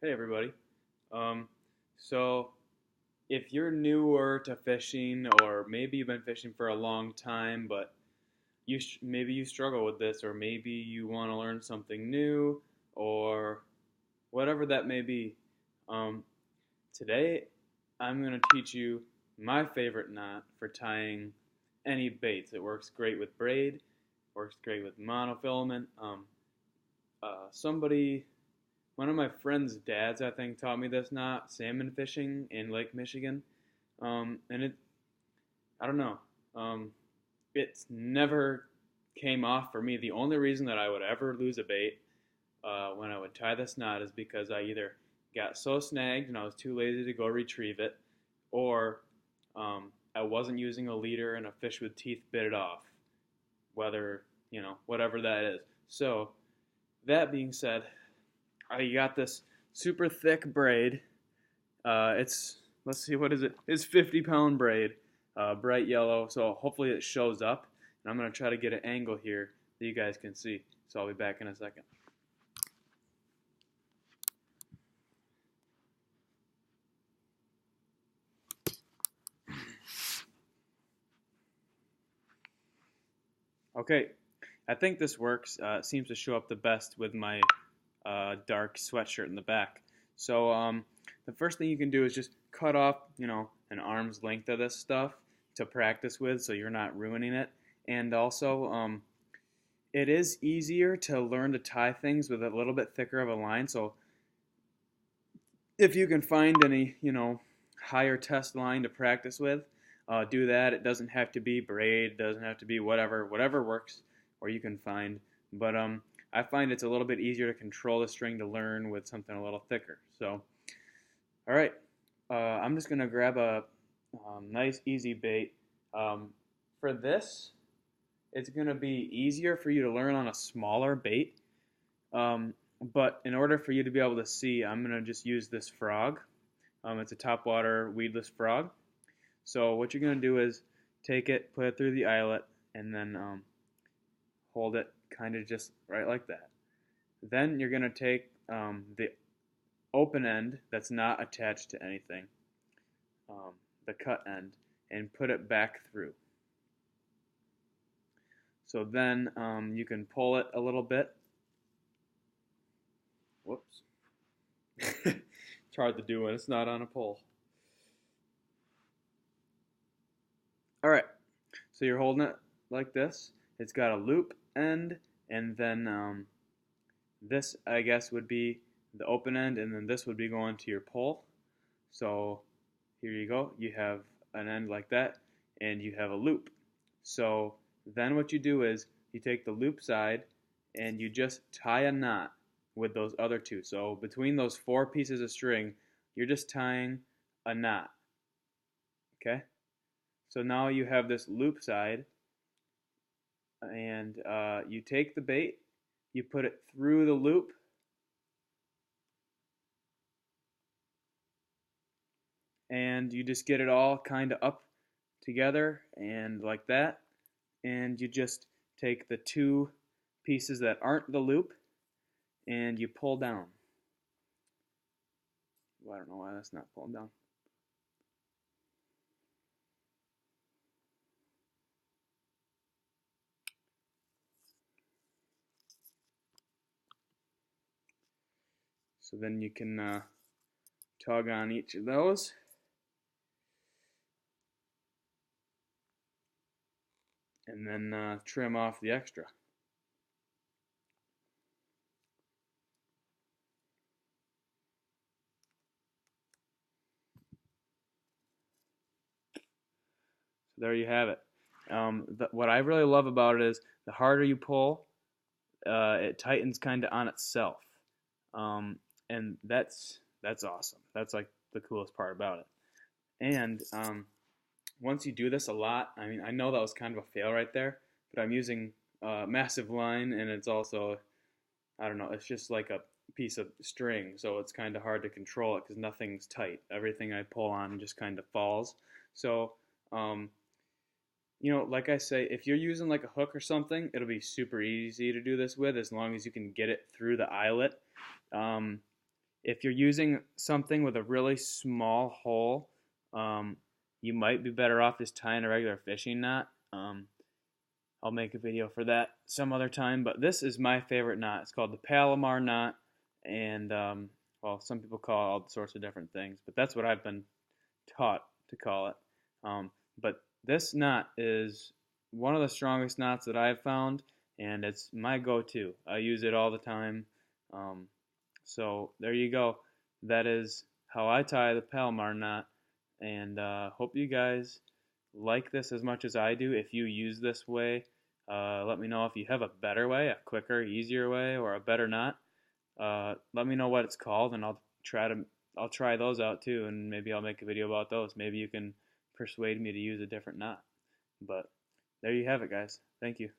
Hey everybody. Um, so if you're newer to fishing, or maybe you've been fishing for a long time, but maybe you struggle with this, or maybe you want to learn something new, or whatever that may be, um, today I'm going to teach you my favorite knot for tying any baits. It works great with braid, works great with monofilament. Somebody One of my friend's dads, I think, taught me this knot, salmon fishing in Lake Michigan. And I don't know, um, it's never came off for me. The only reason that I would ever lose a bait when I would tie this knot is because I either got so snagged and I was too lazy to go retrieve it, or I wasn't using a leader and a fish with teeth bit it off, whatever that is. So, that being said, I got this super thick braid. Let's see, what is it? It's 50-pound braid, bright yellow. So hopefully it shows up. And I'm going to try to get an angle here that you guys can see. So I'll be back in a second. Okay, I think this works. It seems to show up the best with my dark sweatshirt in the back. So the first thing you can do is just cut off, an arm's length of this stuff to practice with, so you're not ruining it. And also, it is easier to learn to tie things with a little bit thicker of a line. So if you can find any, higher test line to practice with, do that. It doesn't have to be braid, it doesn't have to be whatever works, or you can find. But I find it's a little bit easier to control the string to learn with something a little thicker. So, all right, I'm just gonna grab a nice easy bait. For this, it's gonna be easier for you to learn on a smaller bait. But in order for you to be able to see, I'm gonna just use this frog. It's a topwater weedless frog. So what you're gonna do is take it, put it through the eyelet, and then hold it kind of just right like that. Then you're going to take the open end that's not attached to anything, the cut end, and put it back through. So then you can pull it a little bit. Whoops. It's hard to do when it's not on a pole. Alright, so you're holding it like this. It's got a loop end, and then this, I guess, would be the open end, and then this would be going to your pole. So here you go. You have an end like that, and you have a loop. So then what you do is you take the loop side and you just tie a knot with those other two. So between those four pieces of string, you're just tying a knot. Okay? So now you have this loop side, and you take the bait, you put it through the loop, and you just get it all kind of up together and like that, and you just take the two pieces that aren't the loop and you pull down. Well, I don't know why that's not pulling down. So then you can tug on each of those. And then trim off the extra. So there you have it. What I really love about it is the harder you pull, it tightens kind of on itself. And that's awesome. That's like the coolest part about it. And once you do this a lot, I mean, I know that was kind of a fail right there, but I'm using massive line, and it's also, I don't know, it's just like a piece of string, so it's kind of hard to control it because nothing's tight. Everything I pull on just kind of falls. So, like I say, if you're using like a hook or something, it'll be super easy to do this with as long as you can get it through the eyelet. If you're using something with a really small hole, um, you might be better off just tying a regular fishing knot. I'll make a video for that some other time, but this is my favorite knot. It's called the Palomar knot, and well, some people call it all sorts of different things, but that's what I've been taught to call it. But this knot is one of the strongest knots that I've found, and it's my go-to. I use it all the time. Um, so there you go. That is how I tie the Palomar knot, and hope you guys like this as much as I do. If you use this way, let me know if you have a better way, a quicker, easier way, or a better knot. Let me know what it's called, and I'll try those out too, and maybe I'll make a video about those. Maybe you can persuade me to use a different knot. But there you have it, guys. Thank you.